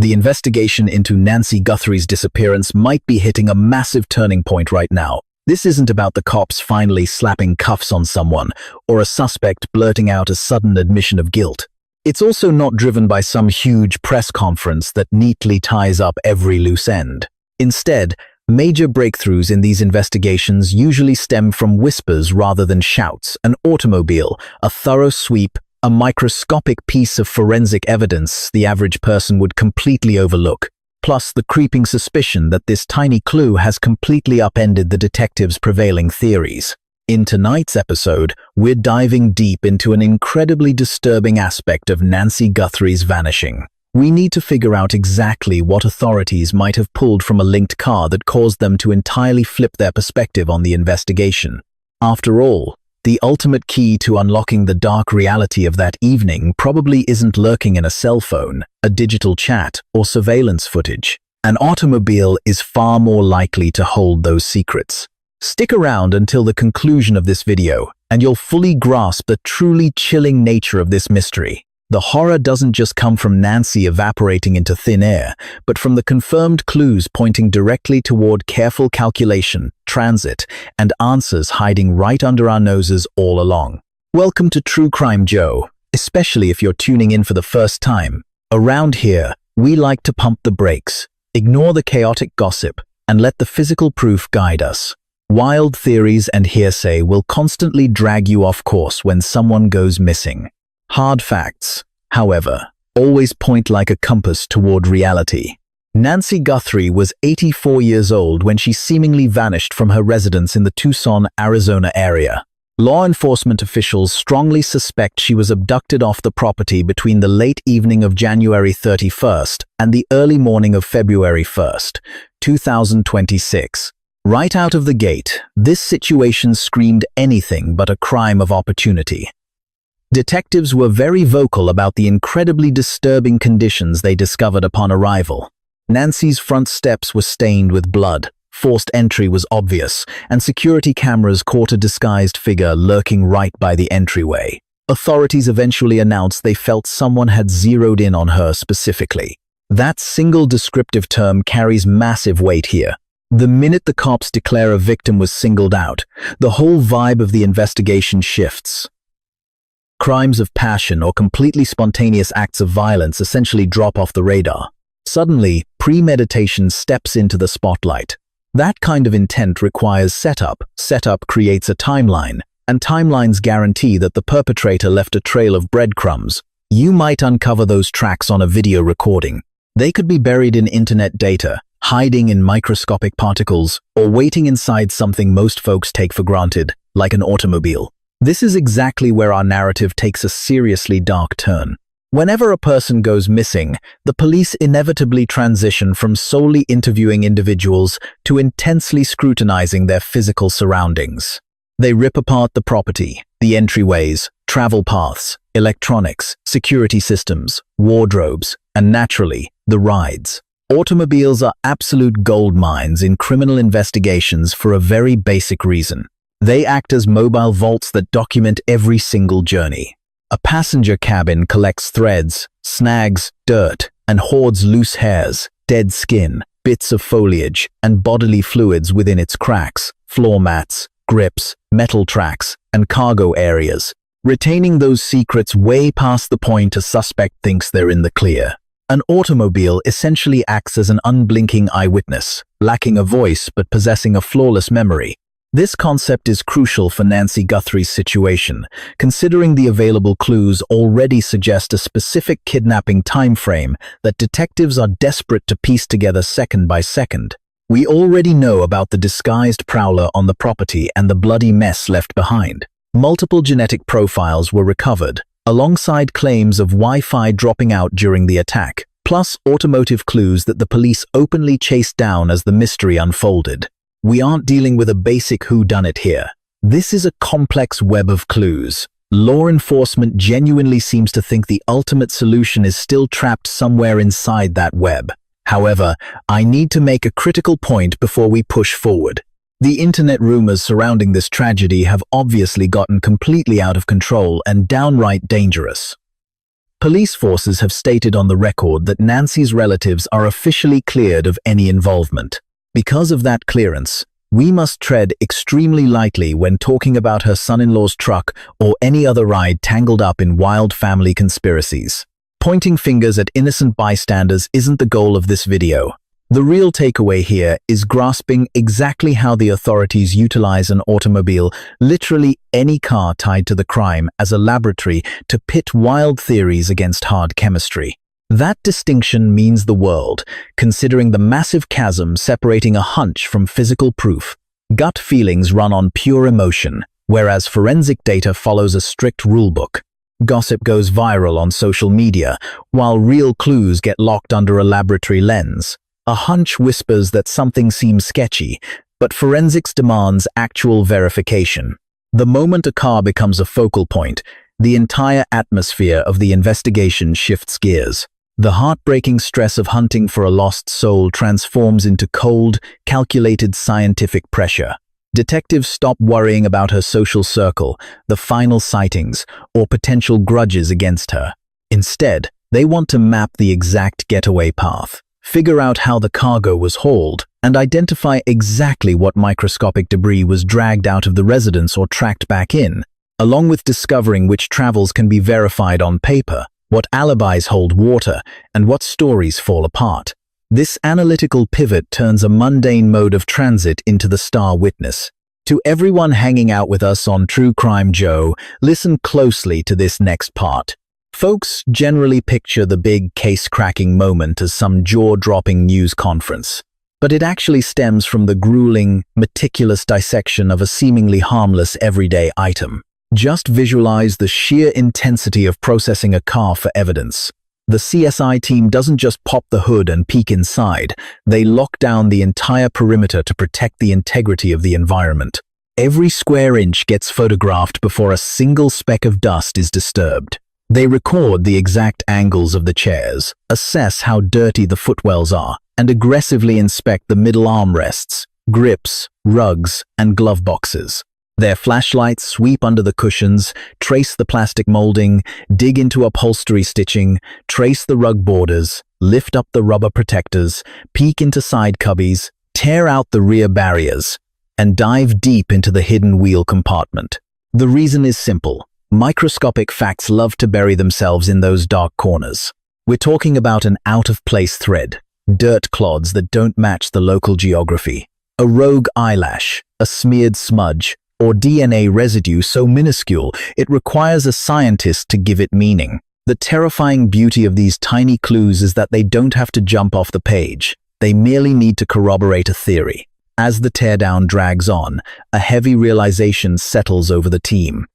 The investigation into Nancy Guthrie's disappearance might be hitting a massive turning point right now. This isn't about the cops finally slapping cuffs on someone or a suspect blurting out a sudden admission of guilt. It's also not driven by some huge press conference that neatly ties up every loose end. Instead, major breakthroughs in these investigations usually stem from whispers rather than shouts. An automobile, a thorough sweep, a microscopic piece of forensic evidence the average person would completely overlook, plus the creeping suspicion that this tiny clue has completely upended the detectives' prevailing theories. In tonight's episode, we're diving deep into an incredibly disturbing aspect of Nancy Guthrie's vanishing. We need to figure out exactly what authorities might have pulled from a linked car that caused them to entirely flip their perspective on the investigation. After all, the ultimate key to unlocking the dark reality of that evening probably isn't lurking in a cell phone, a digital chat, or surveillance footage. An automobile is far more likely to hold those secrets. Stick around until the conclusion of this video, and you'll fully grasp the truly chilling nature of this mystery. The horror doesn't just come from Nancy evaporating into thin air, but from the confirmed clues pointing directly toward careful calculation, transit, and answers hiding right under our noses all along. Welcome to True Crime Joe, especially if you're tuning in for the first time. Around here, we like to pump the brakes, ignore the chaotic gossip, and let the physical proof guide us. Wild theories and hearsay will constantly drag you off course when someone goes missing. Hard facts, however, always point like a compass toward reality. Nancy Guthrie was 84 years old when she seemingly vanished from her residence in the Tucson, Arizona area. Law enforcement officials strongly suspect she was abducted off the property between the late evening of January 31st and the early morning of February 1st, 2026. Right out of the gate, this situation screamed anything but a crime of opportunity. Detectives were very vocal about the incredibly disturbing conditions they discovered upon arrival. Nancy's front steps were stained with blood, forced entry was obvious, and security cameras caught a disguised figure lurking right by the entryway. Authorities eventually announced they felt someone had zeroed in on her specifically. That single descriptive term carries massive weight here. The minute the cops declare a victim was singled out, the whole vibe of the investigation shifts. Crimes of passion or completely spontaneous acts of violence essentially drop off the radar. Suddenly, premeditation steps into the spotlight. That kind of intent requires setup. Setup creates a timeline, and timelines guarantee that the perpetrator left a trail of breadcrumbs. You might uncover those tracks on a video recording. They could be buried in internet data, hiding in microscopic particles, or waiting inside something most folks take for granted, like an automobile. This is exactly where our narrative takes a seriously dark turn. Whenever a person goes missing, the police inevitably transition from solely interviewing individuals to intensely scrutinizing their physical surroundings. They rip apart the property, the entryways, travel paths, electronics, security systems, wardrobes, and naturally, the rides. Automobiles are absolute gold mines in criminal investigations for a very basic reason. They act as mobile vaults that document every single journey. A passenger cabin collects threads, snags, dirt, and hoards loose hairs, dead skin, bits of foliage, and bodily fluids within its cracks, floor mats, grips, metal tracks, and cargo areas, retaining those secrets way past the point a suspect thinks they're in the clear. An automobile essentially acts as an unblinking eyewitness, lacking a voice but possessing a flawless memory. This concept is crucial for Nancy Guthrie's situation, considering the available clues already suggest a specific kidnapping time frame that detectives are desperate to piece together second by second. We already know about the disguised prowler on the property and the bloody mess left behind. Multiple genetic profiles were recovered, alongside claims of Wi-Fi dropping out during the attack, plus automotive clues that the police openly chased down as the mystery unfolded. We aren't dealing with a basic whodunit here. This is a complex web of clues. Law enforcement genuinely seems to think the ultimate solution is still trapped somewhere inside that web. However, I need to make a critical point before we push forward. The internet rumors surrounding this tragedy have obviously gotten completely out of control and downright dangerous. Police forces have stated on the record that Nancy's relatives are officially cleared of any involvement. Because of that clearance, we must tread extremely lightly when talking about her son-in-law's truck or any other ride tangled up in wild family conspiracies. Pointing fingers at innocent bystanders isn't the goal of this video. The real takeaway here is grasping exactly how the authorities utilize an automobile, literally any car tied to the crime, as a laboratory to pit wild theories against hard chemistry. That distinction means the world, considering the massive chasm separating a hunch from physical proof. Gut feelings run on pure emotion, whereas forensic data follows a strict rulebook. Gossip goes viral on social media, while real clues get locked under a laboratory lens. A hunch whispers that something seems sketchy, but forensics demands actual verification. The moment a car becomes a focal point, the entire atmosphere of the investigation shifts gears. The heartbreaking stress of hunting for a lost soul transforms into cold, calculated scientific pressure. Detectives stop worrying about her social circle, the final sightings, or potential grudges against her. Instead, they want to map the exact getaway path, figure out how the cargo was hauled, and identify exactly what microscopic debris was dragged out of the residence or tracked back in, along with discovering which travels can be verified on paper, what alibis hold water, and what stories fall apart. This analytical pivot turns a mundane mode of transit into the star witness. To everyone hanging out with us on True Crime Joe, listen closely to this next part. Folks generally picture the big case-cracking moment as some jaw-dropping news conference, but it actually stems from the grueling, meticulous dissection of a seemingly harmless everyday item. Just visualize the sheer intensity of processing a car for evidence. The CSI team doesn't just pop the hood and peek inside, they lock down the entire perimeter to protect the integrity of the environment. Every square inch gets photographed before a single speck of dust is disturbed. They record the exact angles of the chairs, assess how dirty the footwells are, and aggressively inspect the middle armrests, grips, rugs, and glove boxes. Their flashlights sweep under the cushions, trace the plastic molding, dig into upholstery stitching, trace the rug borders, lift up the rubber protectors, peek into side cubbies, tear out the rear barriers, and dive deep into the hidden wheel compartment. The reason is simple. Microscopic facts love to bury themselves in those dark corners. We're talking about an out-of-place thread, dirt clods that don't match the local geography, a rogue eyelash, a smeared smudge, or DNA residue so minuscule it requires a scientist to give it meaning. The terrifying beauty of these tiny clues is that they don't have to jump off the page. They merely need to corroborate a theory. As the teardown drags on, a heavy realization settles over the team.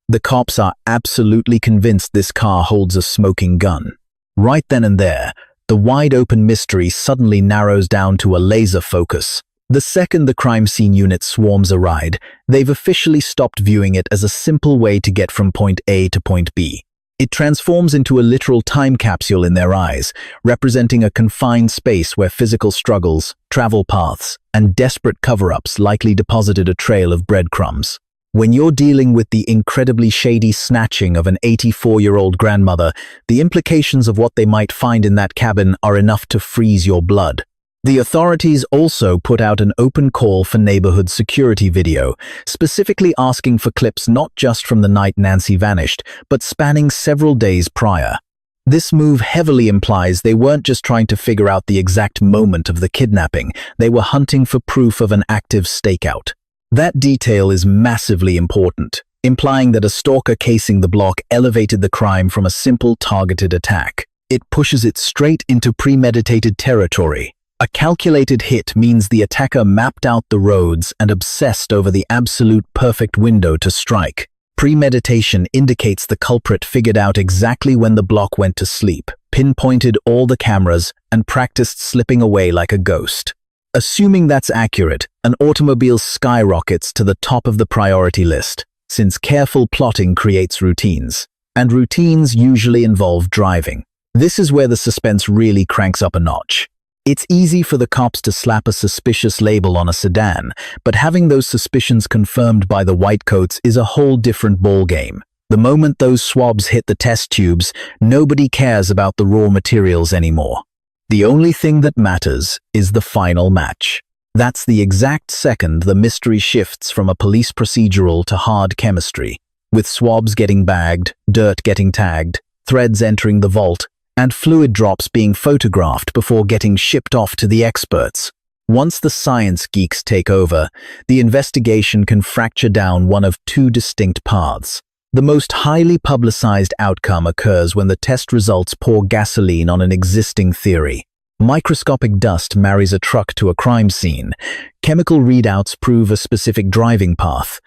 The cops are absolutely convinced this car holds a smoking gun. Right then and there, the wide-open mystery suddenly narrows down to a laser focus. The second the crime scene unit swarms a ride, they've officially stopped viewing it as a simple way to get from point A to point B. It transforms into a literal time capsule in their eyes, representing a confined space where physical struggles, travel paths, and desperate cover-ups likely deposited a trail of breadcrumbs. When you're dealing with the incredibly shady snatching of an 84-year-old grandmother, the implications of what they might find in that cabin are enough to freeze your blood. The authorities also put out an open call for neighborhood security video, specifically asking for clips not just from the night Nancy vanished, but spanning several days prior. This move heavily implies they weren't just trying to figure out the exact moment of the kidnapping, they were hunting for proof of an active stakeout. That detail is massively important, implying that a stalker casing the block elevated the crime from a simple targeted attack. It pushes it straight into premeditated territory. A calculated hit means the attacker mapped out the roads and obsessed over the absolute perfect window to strike. Premeditation indicates the culprit figured out exactly when the block went to sleep, pinpointed all the cameras, and practiced slipping away like a ghost. Assuming that's accurate, an automobile skyrockets to the top of the priority list, since careful plotting creates routines, and routines usually involve driving. This is where the suspense really cranks up a notch. It's easy for the cops to slap a suspicious label on a sedan, but having those suspicions confirmed by the whitecoats is a whole different ballgame. The moment those swabs hit the test tubes, nobody cares about the raw materials anymore. The only thing that matters is the final match. That's the exact second the mystery shifts from a police procedural to hard chemistry, with swabs getting bagged, dirt getting tagged, threads entering the vault, and fluid drops being photographed before getting shipped off to the experts. Once the science geeks take over, the investigation can fracture down one of two distinct paths. The most highly publicized outcome occurs when the test results pour gasoline on an existing theory. Microscopic dust marries a truck to a crime scene, chemical readouts prove a specific driving path,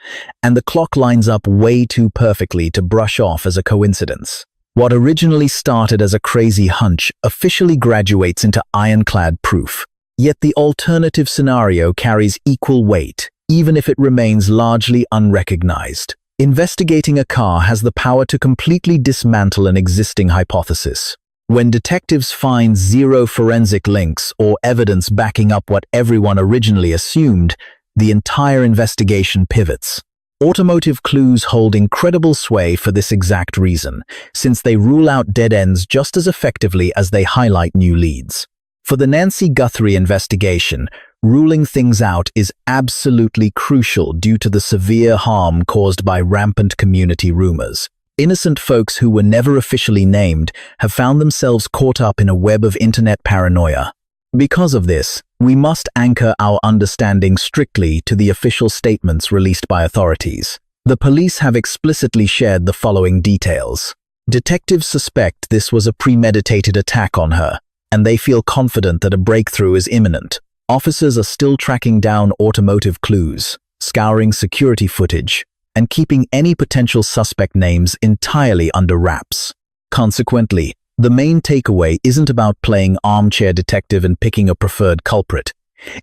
and the clock lines up way too perfectly to brush off as a coincidence. What originally started as a crazy hunch officially graduates into ironclad proof. Yet the alternative scenario carries equal weight, even if it remains largely unrecognized. Investigating a car has the power to completely dismantle an existing hypothesis. When detectives find zero forensic links or evidence backing up what everyone originally assumed, the entire investigation pivots. Automotive clues hold incredible sway for this exact reason, since they rule out dead ends just as effectively as they highlight new leads. For the Nancy Guthrie investigation, ruling things out is absolutely crucial due to the severe harm caused by rampant community rumors. Innocent folks who were never officially named have found themselves caught up in a web of internet paranoia. Because of this, we must anchor our understanding strictly to the official statements released by authorities. The police have explicitly shared the following details. Detectives suspect this was a premeditated attack on her, and they feel confident that a breakthrough is imminent. Officers are still tracking down automotive clues, scouring security footage, and keeping any potential suspect names entirely under wraps. Consequently, the main takeaway isn't about playing armchair detective and picking a preferred culprit.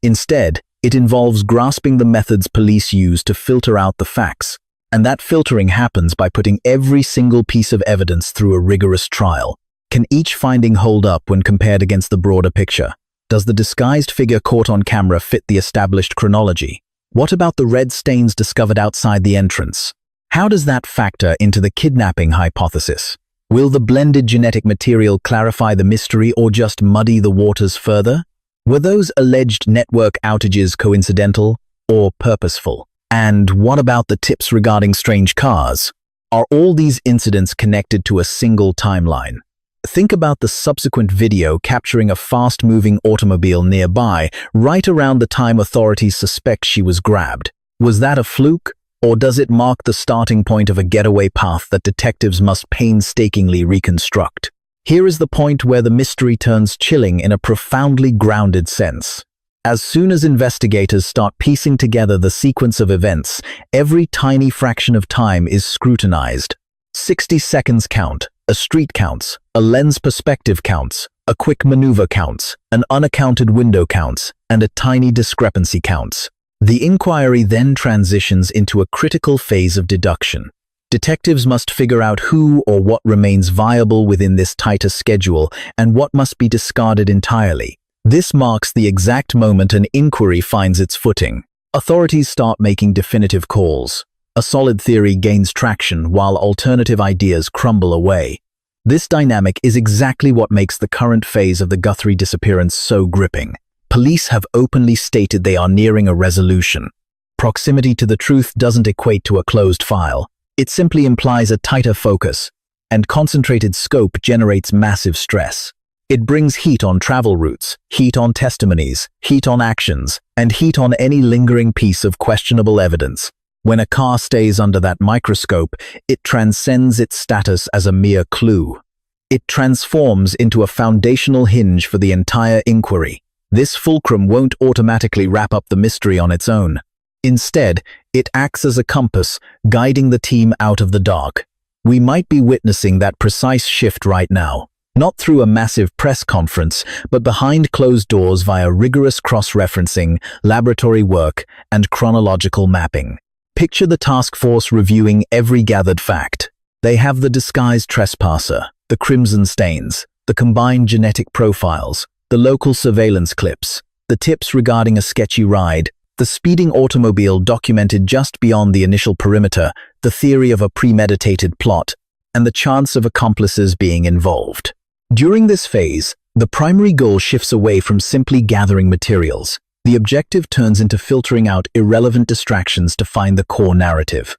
Instead, it involves grasping the methods police use to filter out the facts, and that filtering happens by putting every single piece of evidence through a rigorous trial. Can each finding hold up when compared against the broader picture? Does the disguised figure caught on camera fit the established chronology? What about the red stains discovered outside the entrance? How does that factor into the kidnapping hypothesis? Will the blended genetic material clarify the mystery or just muddy the waters further? Were those alleged network outages coincidental or purposeful? And what about the tips regarding strange cars? Are all these incidents connected to a single timeline? Think about the subsequent video capturing a fast-moving automobile nearby right around the time authorities suspect she was grabbed. Was that a fluke, or does it mark the starting point of a getaway path that detectives must painstakingly reconstruct? Here is the point where the mystery turns chilling in a profoundly grounded sense. As soon as investigators start piecing together the sequence of events, every tiny fraction of time is scrutinized. 60 seconds count, a street counts, a lens perspective counts, a quick maneuver counts, an unaccounted window counts, and a tiny discrepancy counts. The inquiry then transitions into a critical phase of deduction. Detectives must figure out who or what remains viable within this tighter schedule and what must be discarded entirely. This marks the exact moment an inquiry finds its footing. Authorities start making definitive calls. A solid theory gains traction while alternative ideas crumble away. This dynamic is exactly what makes the current phase of the Guthrie disappearance so gripping. Police have openly stated they are nearing a resolution. Proximity to the truth doesn't equate to a closed file. It simply implies a tighter focus, and concentrated scope generates massive stress. It brings heat on travel routes, heat on testimonies, heat on actions, and heat on any lingering piece of questionable evidence. When a car stays under that microscope, it transcends its status as a mere clue. It transforms into a foundational hinge for the entire inquiry. This fulcrum won't automatically wrap up the mystery on its own. Instead, it acts as a compass, guiding the team out of the dark. We might be witnessing that precise shift right now, not through a massive press conference, but behind closed doors via rigorous cross-referencing, laboratory work, and chronological mapping. Picture the task force reviewing every gathered fact. They have the disguised trespasser, the crimson stains, the combined genetic profiles, the local surveillance clips, the tips regarding a sketchy ride, the The speeding automobile documented just beyond the initial perimeter, the theory of a premeditated plot, and the chance of accomplices being involved. During this phase, the primary goal shifts away from simply gathering materials. The objective turns into filtering out irrelevant distractions to find the core narrative.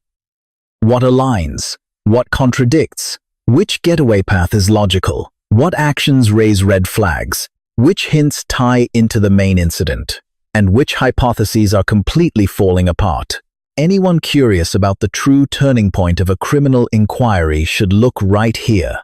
What aligns? What contradicts? Which getaway path is logical? What actions raise red flags? Which hints tie into the main incident? And which hypotheses are completely falling apart? Anyone curious about the true turning point of a criminal inquiry should look right here.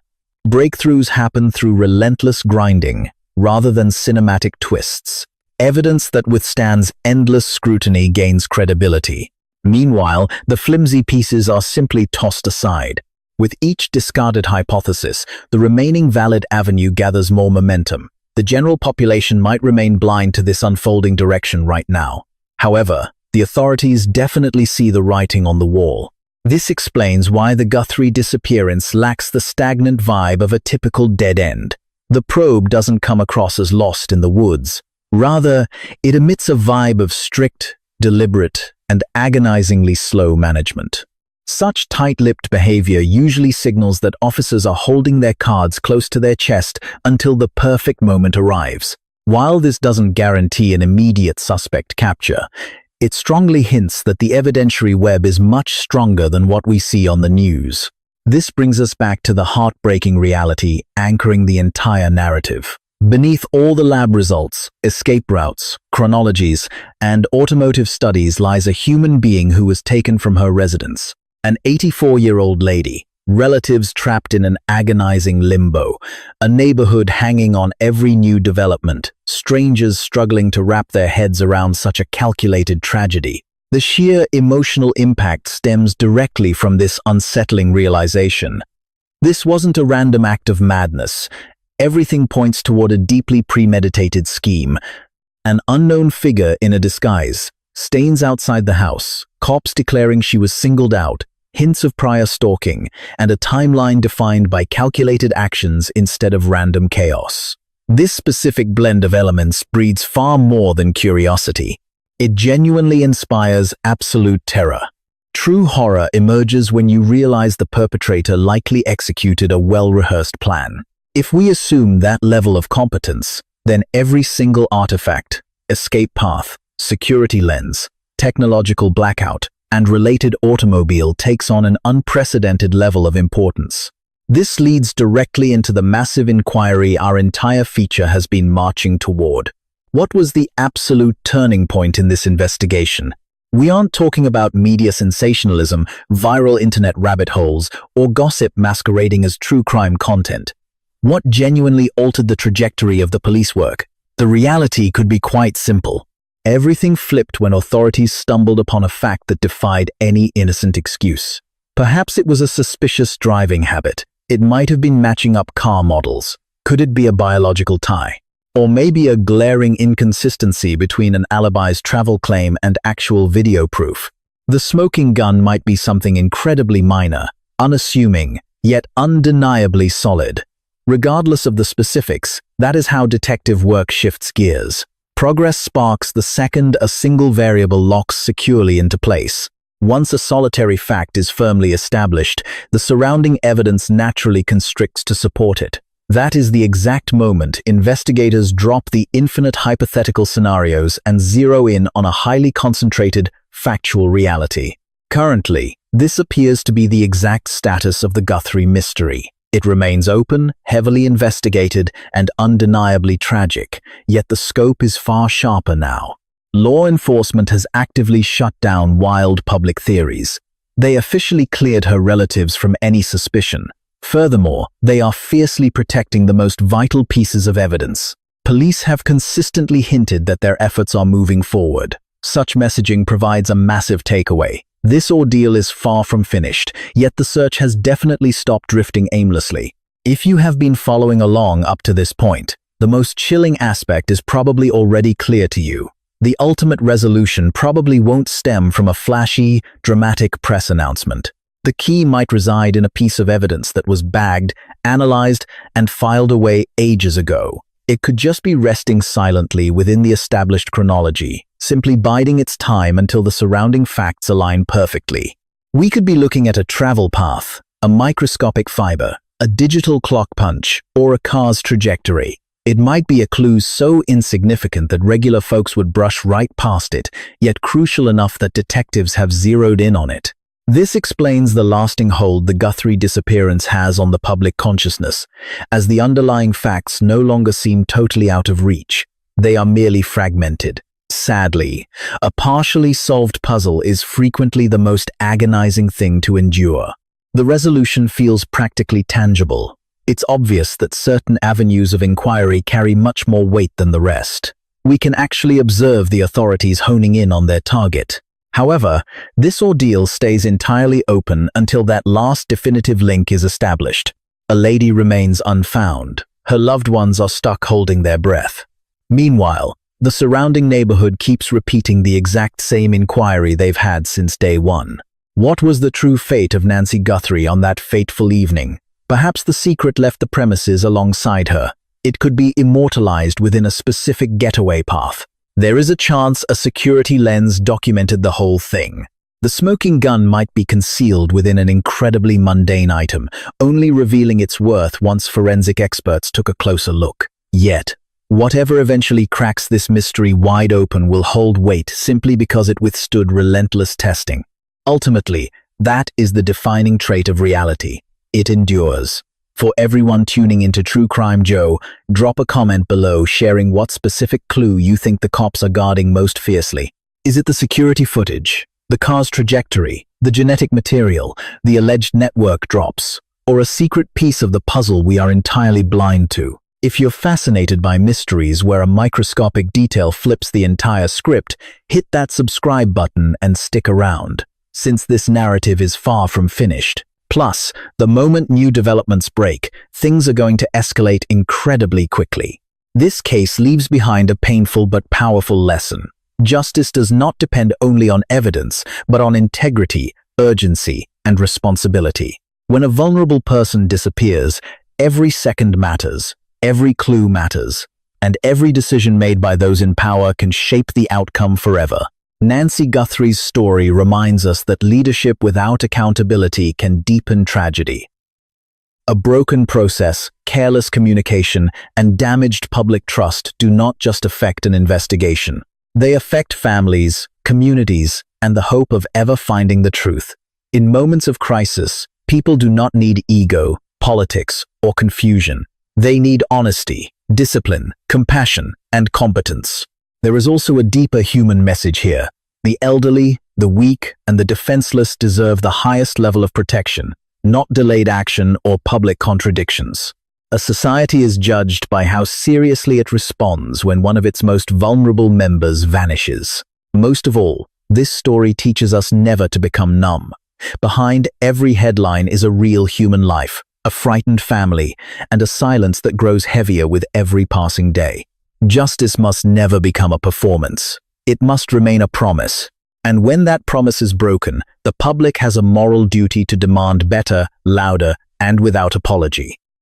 Breakthroughs happen through relentless grinding, rather than cinematic twists. Evidence that withstands endless scrutiny gains credibility. Meanwhile, the flimsy pieces are simply tossed aside. With each discarded hypothesis, the remaining valid avenue gathers more momentum. The general population might remain blind to this unfolding direction right now. However, the authorities definitely see the writing on the wall. This explains why the Guthrie disappearance lacks the stagnant vibe of a typical dead end. The probe doesn't come across as lost in the woods. Rather, it emits a vibe of strict, deliberate, and agonizingly slow management. Such tight-lipped behavior usually signals that officers are holding their cards close to their chest until the perfect moment arrives. While this doesn't guarantee an immediate suspect capture, it strongly hints that the evidentiary web is much stronger than what we see on the news. This brings us back to the heartbreaking reality anchoring the entire narrative. Beneath all the lab results, escape routes, chronologies, and automotive studies lies a human being who was taken from her residence. An 84-year-old lady, relatives trapped in an agonizing limbo, a neighborhood hanging on every new development, strangers struggling to wrap their heads around such a calculated tragedy. The sheer emotional impact stems directly from this unsettling realization. This wasn't a random act of madness. Everything points toward a deeply premeditated scheme. An unknown figure in a disguise, stains outside the house, cops declaring she was singled out, hints of prior stalking, and a timeline defined by calculated actions instead of random chaos. This specific blend of elements breeds far more than curiosity. It genuinely inspires absolute terror. True horror emerges when you realize the perpetrator likely executed a well-rehearsed plan. If we assume that level of competence, then every single artifact, escape path, security lens, technological blackout, and related automobile takes on an unprecedented level of importance. This leads directly into the massive inquiry our entire feature has been marching toward. What was the absolute turning point in this investigation? We aren't talking about media sensationalism, viral internet rabbit holes, or gossip masquerading as true crime content. What genuinely altered the trajectory of the police work? The reality could be quite simple. Everything flipped when authorities stumbled upon a fact that defied any innocent excuse. Perhaps it was a suspicious driving habit. It might have been matching up car models. Could it be a biological tie? Or maybe a glaring inconsistency between an alibi's travel claim and actual video proof. The smoking gun might be something incredibly minor, unassuming, yet undeniably solid. Regardless of the specifics, that is how detective work shifts gears. Progress sparks the second a single variable locks securely into place. Once a solitary fact is firmly established, the surrounding evidence naturally constricts to support it. That is the exact moment investigators drop the infinite hypothetical scenarios and zero in on a highly concentrated, factual reality. Currently, this appears to be the exact status of the Guthrie mystery. It remains open, heavily investigated, and undeniably tragic, yet the scope is far sharper now. Law enforcement has actively shut down wild public theories. They officially cleared her relatives from any suspicion. Furthermore, they are fiercely protecting the most vital pieces of evidence. Police have consistently hinted that their efforts are moving forward. Such messaging provides a massive takeaway. This ordeal is far from finished, yet the search has definitely stopped drifting aimlessly. If you have been following along up to this point, the most chilling aspect is probably already clear to you. The ultimate resolution probably won't stem from a flashy, dramatic press announcement. The key might reside in a piece of evidence that was bagged, analyzed, and filed away ages ago. It could just be resting silently within the established chronology, simply biding its time until the surrounding facts align perfectly. We could be looking at a travel path, a microscopic fiber, a digital clock punch, or a car's trajectory. It might be a clue so insignificant that regular folks would brush right past it, yet crucial enough that detectives have zeroed in on it. This explains the lasting hold the Guthrie disappearance has on the public consciousness, as the underlying facts no longer seem totally out of reach. They are merely fragmented. Sadly, a partially solved puzzle is frequently the most agonizing thing to endure. The resolution feels practically tangible. It's obvious that certain avenues of inquiry carry much more weight than the rest. We can actually observe the authorities honing in on their target. However, this ordeal stays entirely open until that last definitive link is established. A lady remains unfound. Her loved ones are stuck holding their breath. Meanwhile, the surrounding neighborhood keeps repeating the exact same inquiry they've had since day one. What was the true fate of Nancy Guthrie on that fateful evening? Perhaps the secret left the premises alongside her. It could be immortalized within a specific getaway path. There is a chance a security lens documented the whole thing. The smoking gun might be concealed within an incredibly mundane item, only revealing its worth once forensic experts took a closer look. Yet, whatever eventually cracks this mystery wide open will hold weight simply because it withstood relentless testing. Ultimately, that is the defining trait of reality. It endures. For everyone tuning into True Crime Joe, drop a comment below sharing what specific clue you think the cops are guarding most fiercely. Is it the security footage, the car's trajectory, the genetic material, the alleged network drops, or a secret piece of the puzzle we are entirely blind to? If you're fascinated by mysteries where a microscopic detail flips the entire script, hit that subscribe button and stick around, since this narrative is far from finished. Plus, the moment new developments break, things are going to escalate incredibly quickly. This case leaves behind a painful but powerful lesson. Justice does not depend only on evidence, but on integrity, urgency, and responsibility. When a vulnerable person disappears, every second matters, every clue matters, and every decision made by those in power can shape the outcome forever. Nancy Guthrie's story reminds us that leadership without accountability can deepen tragedy. A broken process, careless communication, and damaged public trust do not just affect an investigation. They affect families, communities, and the hope of ever finding the truth. In moments of crisis, people do not need ego, politics, or confusion. They need honesty, discipline, compassion, and competence. There is also a deeper human message here. The elderly, the weak, and the defenseless deserve the highest level of protection, not delayed action or public contradictions. A society is judged by how seriously it responds when one of its most vulnerable members vanishes. Most of all, this story teaches us never to become numb. Behind every headline is a real human life, a frightened family, and a silence that grows heavier with every passing day. Justice must never become a performance. It must remain a promise. And when that promise is broken, the public has a moral duty to demand better, louder, and without apology.